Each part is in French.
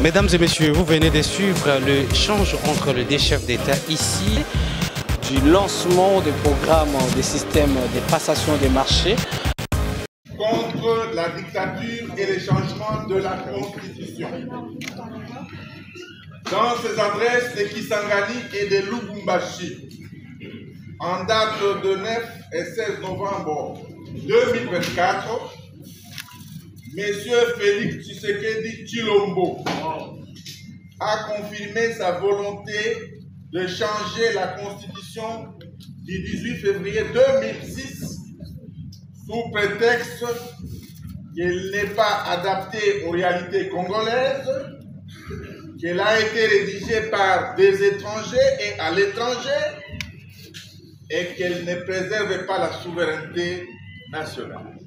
Mesdames et messieurs, vous venez de suivre l'échange entre les deux chefs d'État ici du lancement des programmes des systèmes de passation des marchés contre la dictature et les changements de la Constitution. Dans ces adresses de Kisangani et de Lubumbashi, en date de 9 et 16 novembre 2024, M. Félix Tshisekedi Tshilombo a confirmé sa volonté de changer la Constitution du 18 février 2006 sous prétexte qu'elle n'est pas adaptée aux réalités congolaises, qu'elle a été rédigée par des étrangers et à l'étranger et qu'elle ne préserve pas la souveraineté nationale.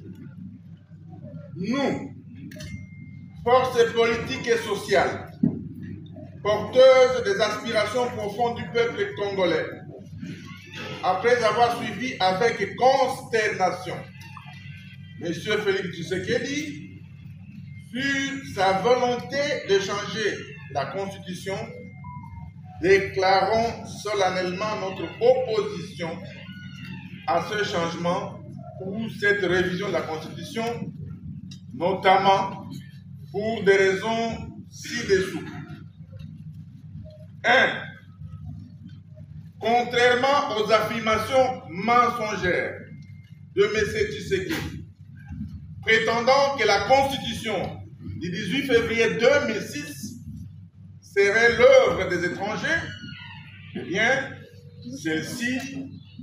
Nous, forces politiques et sociales, porteuses des aspirations profondes du peuple congolais, après avoir suivi avec consternation M. Félix Tshisekedi sur sa volonté de changer la Constitution, déclarons solennellement notre opposition à ce changement ou cette révision de la Constitution, notamment pour des raisons ci-dessous. 1. Contrairement aux affirmations mensongères de M. Tshisekedi, prétendant que la Constitution du 18 février 2006 serait l'œuvre des étrangers, eh bien, celle-ci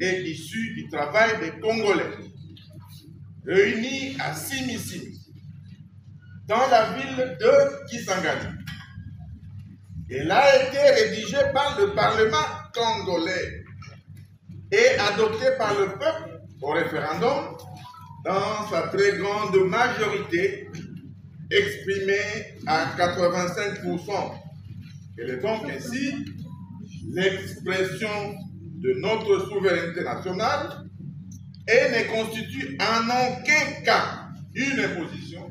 est issue du travail des Congolais, réunis à Simisi, dans la ville de Kisangani. Elle a été rédigée par le Parlement congolais et adoptée par le peuple au référendum dans sa très grande majorité, exprimée à 85%. Elle est donc ainsi l'expression de notre souveraineté nationale et ne constitue en aucun cas une imposition,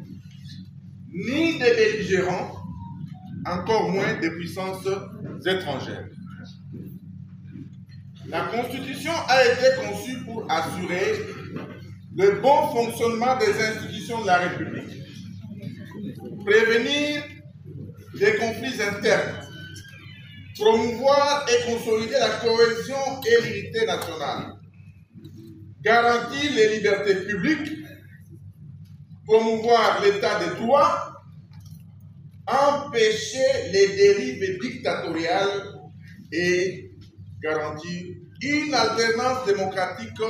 ni des belligérants, encore moins des puissances étrangères. La Constitution a été conçue pour assurer le bon fonctionnement des institutions de la République, prévenir les conflits internes, promouvoir et consolider la cohésion et l'unité nationale, garantir les libertés publiques, promouvoir l'état de droit, empêcher les dérives dictatoriales et garantir une alternance démocratique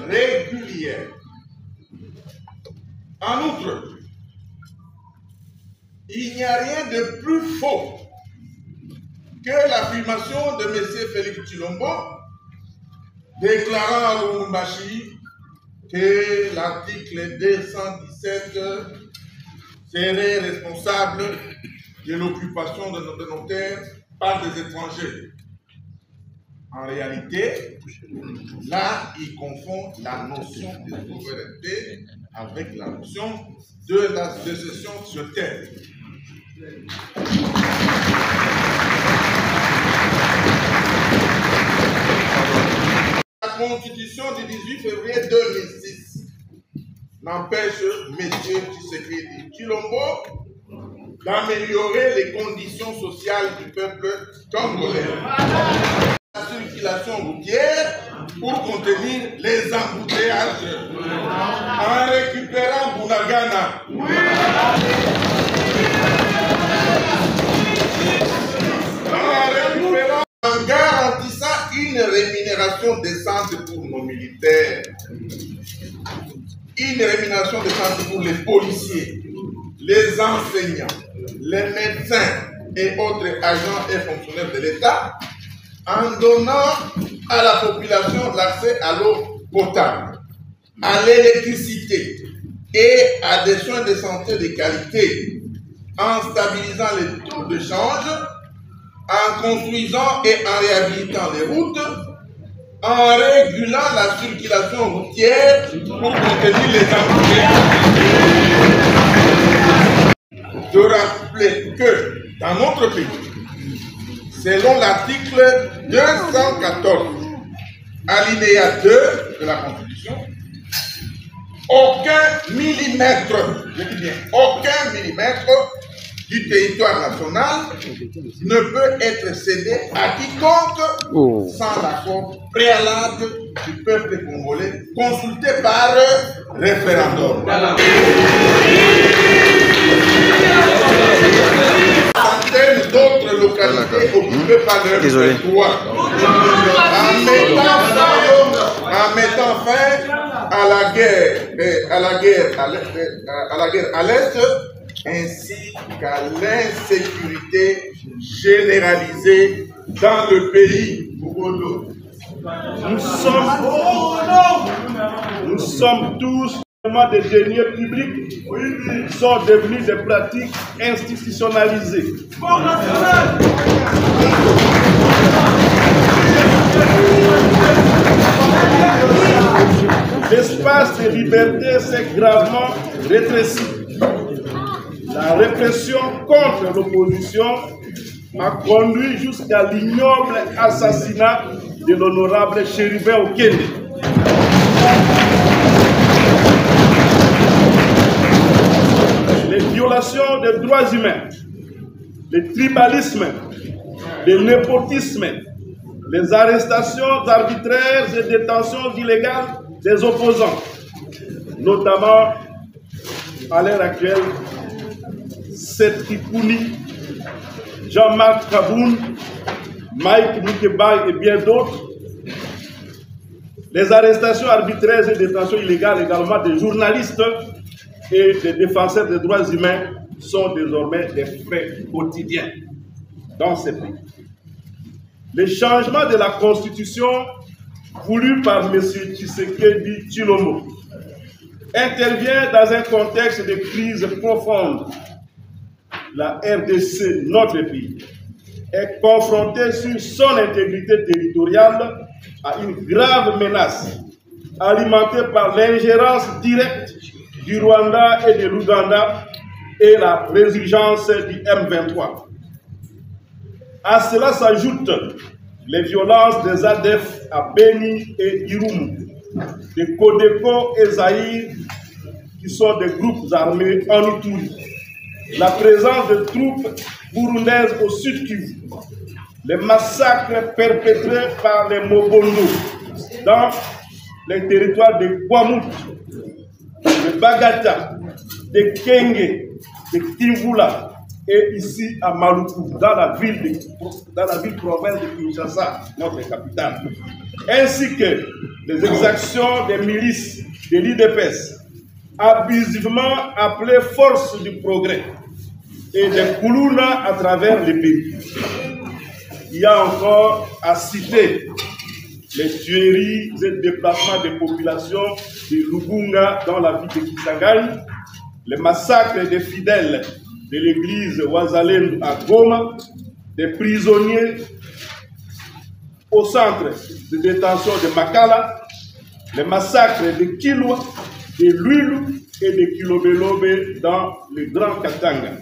régulière. En outre, il n'y a rien de plus faux que l'affirmation de M. Félix Tshilombo déclarant à Lubumbashi que l'article 217 serait responsable de l'occupation de nos terres par des étrangers. En réalité, là, il confond la notion de souveraineté avec la notion de la sécession sur terre. La Constitution du 18 février 2006 n'empêche M. Tshisekedi Tshilombo d'améliorer les conditions sociales du peuple congolais. La circulation routière pour contenir les embouteillages en récupérant Bunagana. En garantissant une rémunération décente pour nos militaires, une rémunération décente pour les policiers, les enseignants, les médecins et autres agents et fonctionnaires de l'État, en donnant à la population l'accès à l'eau potable, à l'électricité et à des soins de santé de qualité, en stabilisant les taux de change, en construisant et en réhabilitant les routes, en régulant la circulation routière pour contenir les embouteillages. De rappeler plaît que dans notre pays, selon l'article 214, alinéa 2 de la Constitution, aucun millimètre, je dis bien, aucun millimètre du territoire national ne peut être cédé à quiconque sans l'accord préalable du peuple congolais consulté par référendum. Centaines d'autres localités occupées par le territoire. En mettant fin à la guerre à l'Est, ainsi qu'à l'insécurité généralisée dans le pays. Nous sommes tous des deniers publics qui sont devenus des pratiques institutionnalisées. L'espace de liberté s'est gravement rétréci. La répression contre l'opposition a conduit jusqu'à l'ignoble assassinat de l'honorable Chérubin Okende. Les violations des droits humains, le tribalisme, le népotisme, les arrestations arbitraires et détentions illégales des opposants, notamment à l'heure actuelle, Seth Kikouni, Jean-Marc Kaboun, Mike Moukebaï et bien d'autres. Les arrestations arbitraires et détentions illégales également des journalistes et des défenseurs des droits humains sont désormais des faits quotidiens dans ces pays. Le changement de la Constitution voulu par M. Tshisekedi Tshilombo intervient dans un contexte de crise profonde. La RDC, notre pays, est confrontée sur son intégrité territoriale à une grave menace alimentée par l'ingérence directe du Rwanda et de l'Ouganda et la résurgence du M23. À cela s'ajoutent les violences des ADF à Beni et Irumu, des Codeco et Zaïre, qui sont des groupes armés en Ituri, la présence de troupes burundaises au sud Kivu, les massacres perpétrés par les Mobondo dans les territoires de Kwamut, de Bagata, de Kenge, de Kimvula et ici à Maluku, dans la ville province de Kinshasa, notre capitale, ainsi que les exactions des milices de l'IDPS, abusivement appelées forces du progrès, et des Koulouna à travers les pays. Il y a encore à citer les tueries et déplacements des populations de Lubunga dans la ville de Kisangani, les massacres des fidèles de l'église Wazalendo à Goma, des prisonniers au centre de détention de Makala, les massacres de Kilwa, de Lwilu et de Kilobelobe dans le Grand Katanga.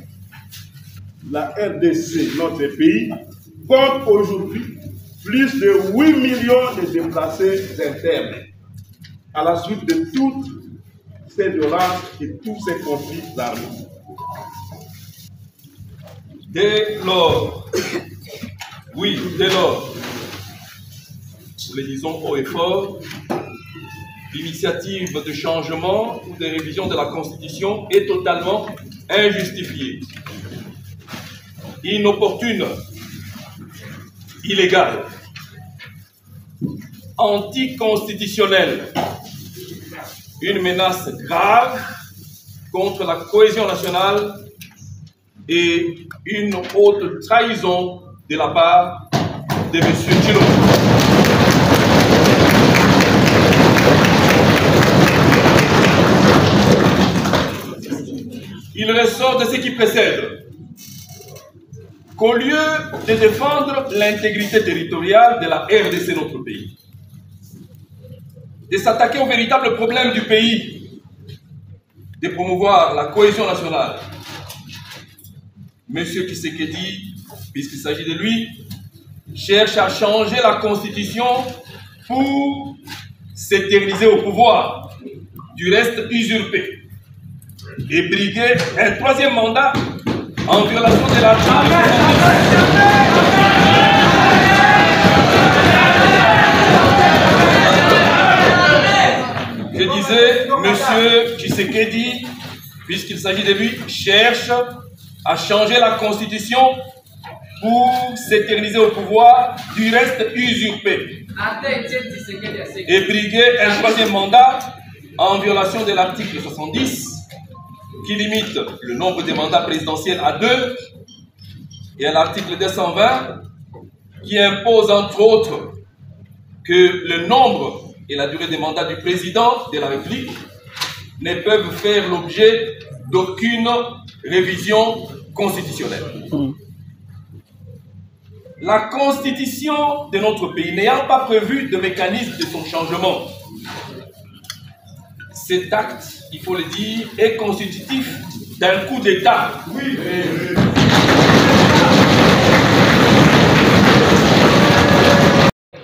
La RDC, notre pays, compte aujourd'hui plus de 8 millions de déplacés internes à la suite de toutes ces violences et tous ces conflits armés. Dès lors, oui, dès lors, nous le disons haut et fort, l'initiative de changement ou de révision de la Constitution est totalement injustifiée, inopportune, illégale, anticonstitutionnelle, une menace grave contre la cohésion nationale et une haute trahison de la part de M. Tshilombo. Il ressort de ce qui précède qu'au lieu de défendre l'intégrité territoriale de la RDC, notre pays, de s'attaquer aux véritables problèmes du pays, de promouvoir la cohésion nationale, M. Tshisekedi, puisqu'il s'agit de lui, cherche à changer la constitution pour s'éterniser au pouvoir, du reste usurpé, et briguer un troisième mandat en violation de l'article. Je disais, M. Tshisekedi, puisqu'il s'agit de lui, cherche à changer la constitution pour s'éterniser au pouvoir, du reste usurpé, et briguer un troisième mandat en violation de l'article 70 qui limite le nombre de mandats présidentiels à 2 et à l'article 220 qui impose entre autres que le nombre et la durée des mandats du président de la République ne peuvent faire l'objet d'aucune révision constitutionnelle. La constitution de notre pays n'ayant pas prévu de mécanisme de son changement, cet acte, il faut le dire, est constitutif d'un coup d'État. Oui.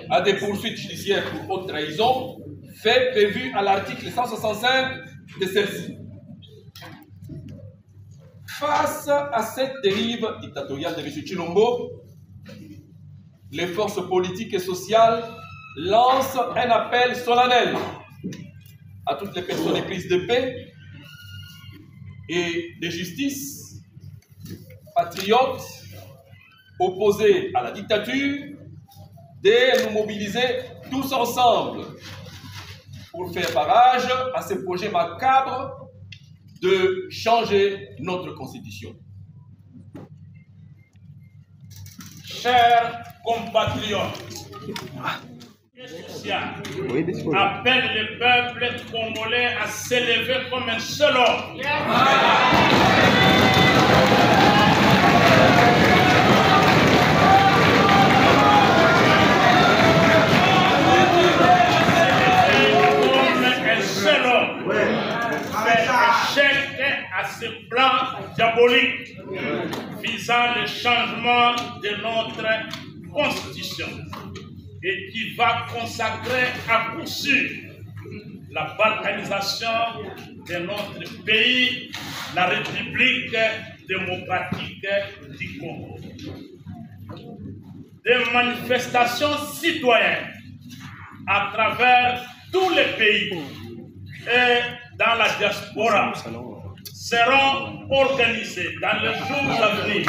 À des poursuites judiciaires pour haute trahison, fait prévu à l'article 165 de celle-ci. Face à cette dérive dictatoriale de M. Tshilombo, les forces politiques et sociales lancent un appel solennel à toutes les personnes éprises de paix et de justice, patriotes, opposés à la dictature, de nous mobiliser tous ensemble pour faire barrage à ce projet macabre de changer notre constitution. Chers compatriotes, appelle le peuple congolais à s'élever comme un seul homme. À ce plan diabolique visant le changement de notre constitution et qui va consacrer à coup sûr la balkanisation de notre pays, la République démocratique du Congo. Des manifestations citoyennes à travers tous les pays et dans la diaspora seront organisées dans les jours à venir.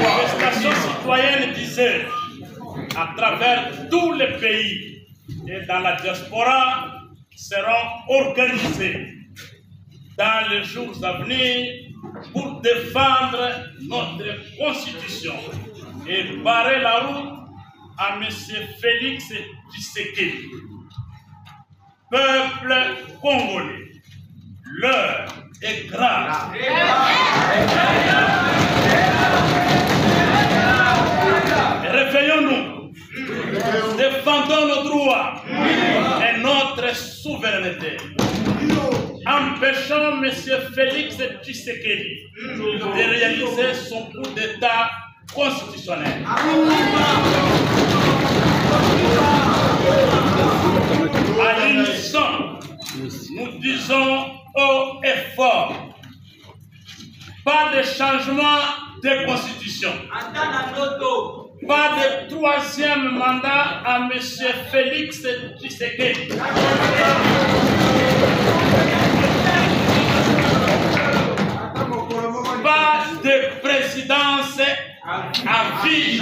Manifestations citoyennes disaient à travers tous les pays et dans la diaspora seront organisées dans les jours à venir pour défendre notre constitution et barrer la route à M. Félix Tshisekedi. Peuple congolais, l'heure est grave. Réveillons-nous, défendons nos droits et notre souveraineté. Empêchons M. Félix Tshisekedi de réaliser son coup d'État constitutionnel. À l'unisson, nous disons haut et fort, pas de changement de constitution, pas de troisième mandat à M. Félix Tshisekedi. Pas de présidence à vie.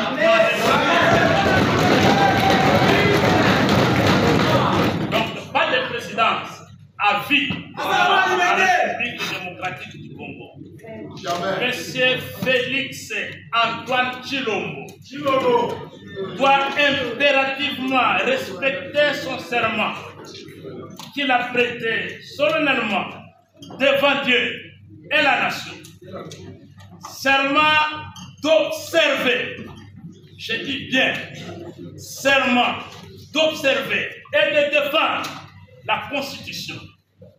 Donc, pas de présidence à vie dans la République démocratique du Congo. Monsieur Félix Antoine Tshilombo doit impérativement respecter son serment qu'il a prêté solennellement devant Dieu et la nation. Serment d'observer, je dis bien, serment d'observer et de défendre la Constitution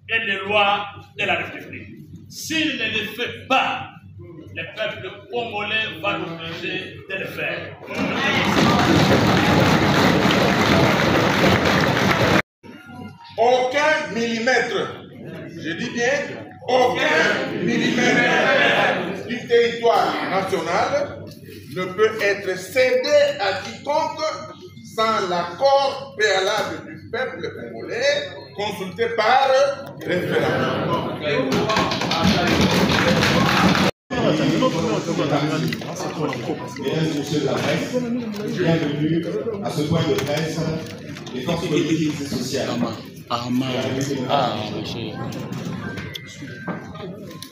et les lois de la République. S'il ne le fait pas, le peuple congolais va l'obliger de le faire. Aucun millimètre, je dis bien, aucun millimètre du territoire national ne peut être cédé à quiconque sans l'accord préalable du peuple congolais consulté par référendum. Mesdames et messieurs de la presse, bienvenue à ce point de presse des forces politiques et sociales.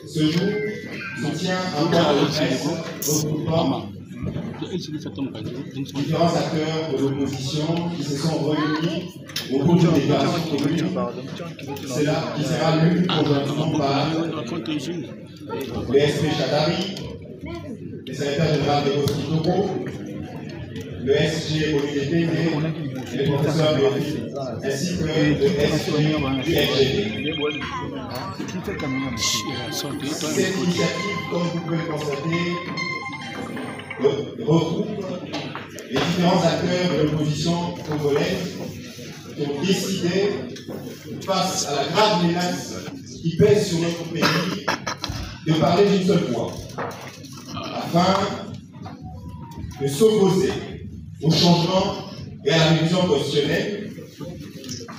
Ce jour se tient un point de presse regroupant différents acteurs de l'opposition qui se sont réunis au cours d'une déclaration commune. C'est là qui sera lu aujourd'hui par le SP Chadari, le secrétaire général de Bosquitoko, le SG Olydépé et le professeur Béry, ainsi que le SG du FGD. Cette initiative, comme vous pouvez le constater, regroupe les différents acteurs de l'opposition congolaise qui ont décidé, face à la grave menace qui pèse sur notre pays, de parler d'une seule voix, afin de s'opposer au changement et à la révision constitutionnelle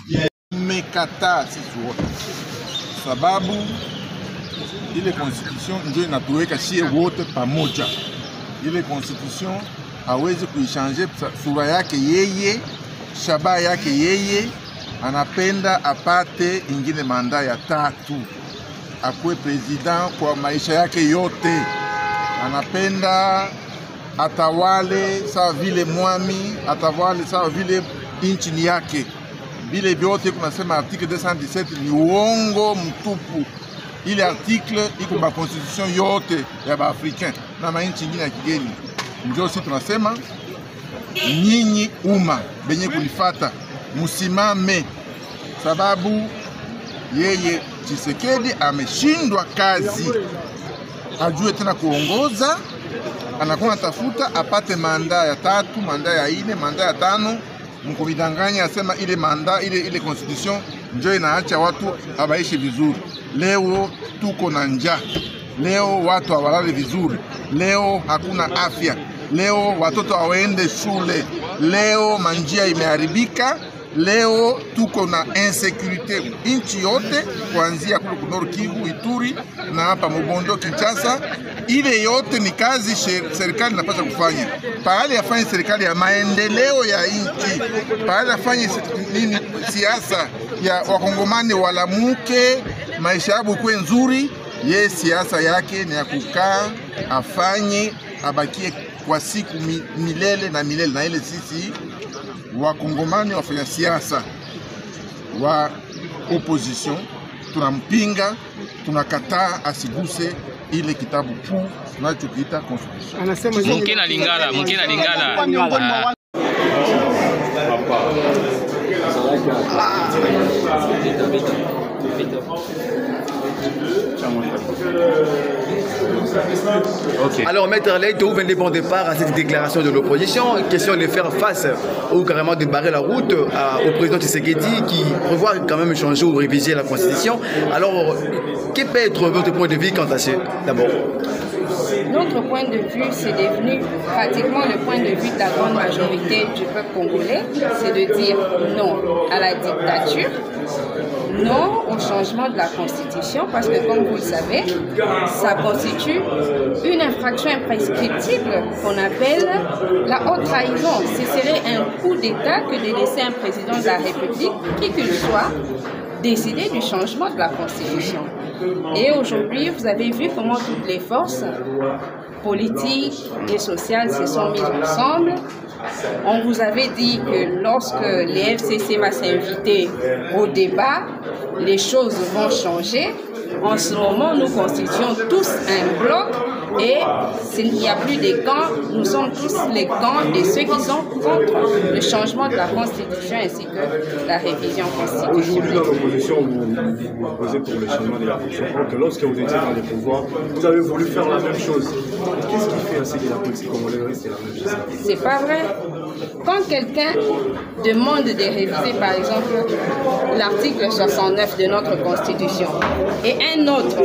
qui a Mekata sisi wote sababu ile constitution ndio inatuweka sie wote pamoja. Ile constitution hawezi kuichange sura yake yeye, shabaha yake yeye, anapenda apate ingine manda ya 3, akuwe president kwa maisha yake yote, anapenda atawale sawa vile mwami, atawale sawa vile inchi ni yake. Vile vyote kunasema article 217 ni uongo mtupu. Ile article iko ba constitution yote ya ba africain na mainchi nyingine ya kigeni. Ndio sisi tunasema nyinyi umma benye kulifata musimame, sababu yeye Tshisekedi ameshindwa kazi, ajue tena kuongoza, anakuwa natafuta apate manda ya 3, manda ya 4, manda ya 5. Mkubidanganya asema ile manda ile constitution ndio inaacha watu abaishi vizuri. Leo tuko na njaa, leo watu hawalali vizuri, leo hakuna afya, leo watoto hawaende shule, leo manjia imeharibika, leo tuko na insecurity inchi yote, kuanzia kule Nord Kivu, Ituri na hapa Mobondo, Kinshasa. Ile yote ni kazi serikali inapaswa kufanya. Pahali afanye serikali ya maendeleo ya inchi, pahali afanye nini siasa ya wakongomani walamuke, maisha yao kuwe nzuri. Ye siasa yake ni ya kukaa afanye abakie kwa siku milele na milele, na ile sisi wakongomani wafanya siasa wa opposition tunampinga, tunakataa asiguse ile kitabu kuu tunachokiita constitution. Mungkin alingala. Okay. Alors, Maître Ley, vous venez de bon départ à cette déclaration de l'opposition. Question de faire face ou carrément de barrer la route au président Tshisekedi qui prévoit quand même changer ou réviser la Constitution. Alors, quel peut être votre point de vue quant à ça d'abord? Notre point de vue, c'est devenu pratiquement le point de vue de la grande majorité du peuple congolais, c'est de dire non à la dictature, non au changement de la Constitution, parce que comme vous le savez, ça constitue une infraction imprescriptible qu'on appelle la haute trahison. Ce serait un coup d'État que de laisser un président de la République, qui qu'il soit, décider du changement de la Constitution. Et aujourd'hui, vous avez vu comment toutes les forces politiques et sociales se sont mises ensemble. On vous avait dit que lorsque les FCC va s'inviter au débat, les choses vont changer. En ce moment, nous constituons tous un bloc Et s'il n'y a plus des camps, nous sommes tous les camps de ceux qui sont contre le changement de la Constitution ainsi que la révision constitutionnelle. Aujourd'hui, dans l'opposition, vous posez pour le changement de la Constitution. Donc, lorsque vous étiez dans les pouvoirs, vous avez voulu faire la même chose. Qu'est-ce qui fait ainsi que la politique congolaise reste la même chose? C'est pas vrai. Quand quelqu'un demande de réviser, par exemple, l'article 69 de notre Constitution, et un autre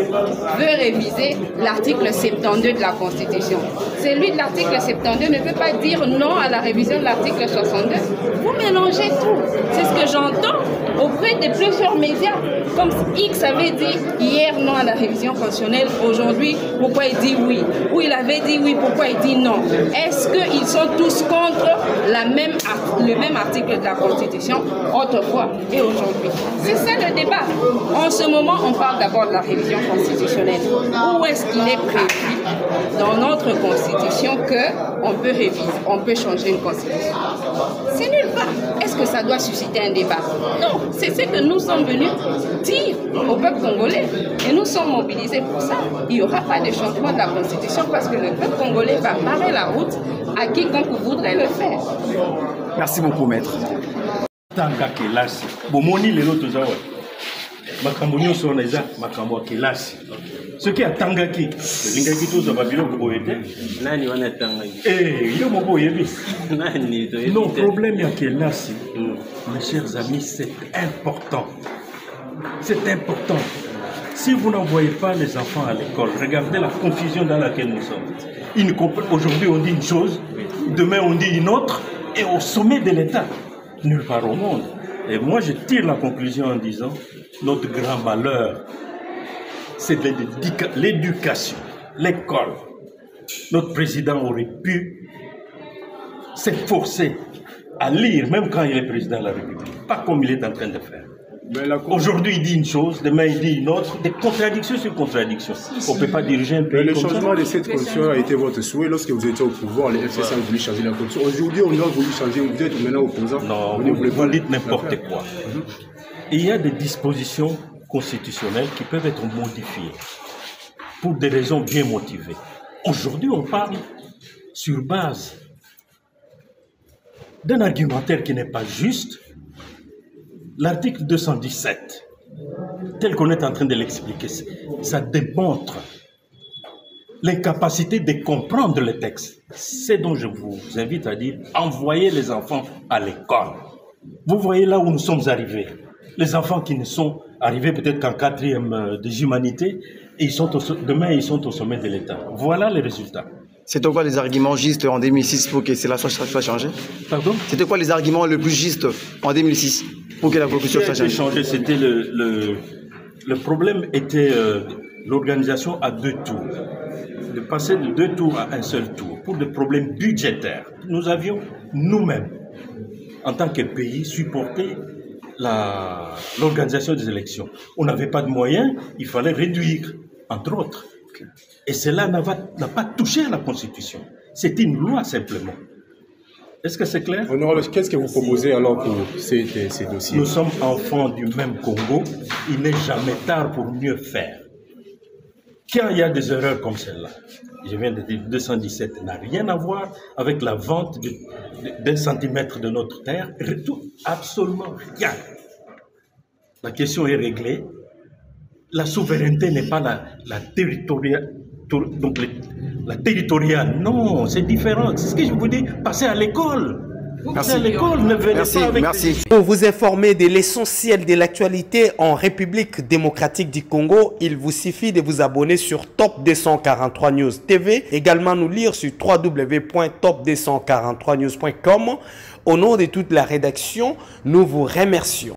veut réviser l'article 72 de la Constitution, celui de l'article 72 ne peut pas dire non à la révision de l'article 62. Vous mélangez tout. C'est ce que j'entends auprès de plusieurs médias. Comme X avait dit hier non à la révision constitutionnelle, aujourd'hui, pourquoi il dit oui? Ou il avait dit oui, pourquoi il dit non? Est-ce qu'ils sont tous contre le même article de la Constitution autrefois et aujourd'hui? C'est ça le débat. En ce moment, on parle d'abord de la révision constitutionnelle. Où est-ce qu'il est prévu dans notre Constitution qu'on peut réviser, on peut changer une Constitution? C'est nulle part. Est-ce que ça doit susciter un débat? Non, c'est ce que nous sommes venus dire au peuple congolais et nous sommes mobilisés pour ça. Il n'y aura pas de changement de la Constitution parce que le peuple congolais va barrer la route à quiconque voudrait le faire. Merci beaucoup, maître. Tanga kelasi bomoni lelo tozawa makambo nyonso wana eza makambo ya kelasi soki atangaki elingaki tozwa biloko boye te nani wana atangaki yo moko oyebi nani non problème ya kelasi mes chers amis, c'est important. C'est important. Si vous n'envoyez pas les enfants à l'école, regardez la confusion dans laquelle nous sommes. Aujourd'hui, on dit une chose, demain, on dit une autre, et au sommet de l'État, nulle part au monde. Et moi, je tire la conclusion en disant, notre grand malheur, c'est l'éducation, l'école. Notre président aurait pu s'efforcer à lire, même quand il est président de la République, pas comme il est en train de faire. Aujourd'hui, il dit une chose, demain, il dit une autre, des contradictions sur contradictions. On ne peut pas diriger un pays. Le changement de cette constitution a été votre souhait lorsque vous étiez au pouvoir. Les FCC ont voulu changer la constitution. Aujourd'hui, on a voulu changer, vous êtes maintenant opposant. Non, vous dites n'importe quoi. Il y a des dispositions constitutionnelles qui peuvent être modifiées pour des raisons bien motivées. Aujourd'hui, on parle sur base d'un argumentaire qui n'est pas juste. L'article 217, tel qu'on est en train de l'expliquer, ça démontre l'incapacité de comprendre le texte. C'est donc je vous invite à dire, envoyez les enfants à l'école. Vous voyez là où nous sommes arrivés. Les enfants qui ne sont arrivés peut-être qu'en 4e des humanités, et demain ils sont au sommet de l'État. Voilà les résultats. C'était quoi les arguments justes en 2006 pour que cela soit changé? Pardon? C'était quoi les arguments les plus justes en 2006 pour que la constitution soit changée? C'était le problème était l'organisation à 2 tours. De passer de 2 tours à un seul tour pour des problèmes budgétaires. Nous avions nous-mêmes, en tant que pays, supporté l'organisation des élections. On n'avait pas de moyens, il fallait réduire, entre autres. Et cela n'a pas touché à la Constitution. C'est une loi simplement. Est-ce que c'est clair? Qu'est-ce que vous proposez alors pour ces dossiers? Nous sommes enfants du même Congo. Il n'est jamais tard pour mieux faire. Quand il y a des erreurs comme celle-là, je viens de dire 217 n'a rien à voir avec la vente d'un centimètre de notre terre. Absolument rien. La question est réglée. La souveraineté n'est pas la territoriale. Donc la territoriale, non, c'est différent. C'est ce que je vous dis, passez à l'école. Passez à l'école, ne venez pas avec... Merci. Pour vous informer de l'essentiel de l'actualité en République démocratique du Congo, il vous suffit de vous abonner sur Top 243 News TV. Également nous lire sur www.top243news.com. Au nom de toute la rédaction, nous vous remercions.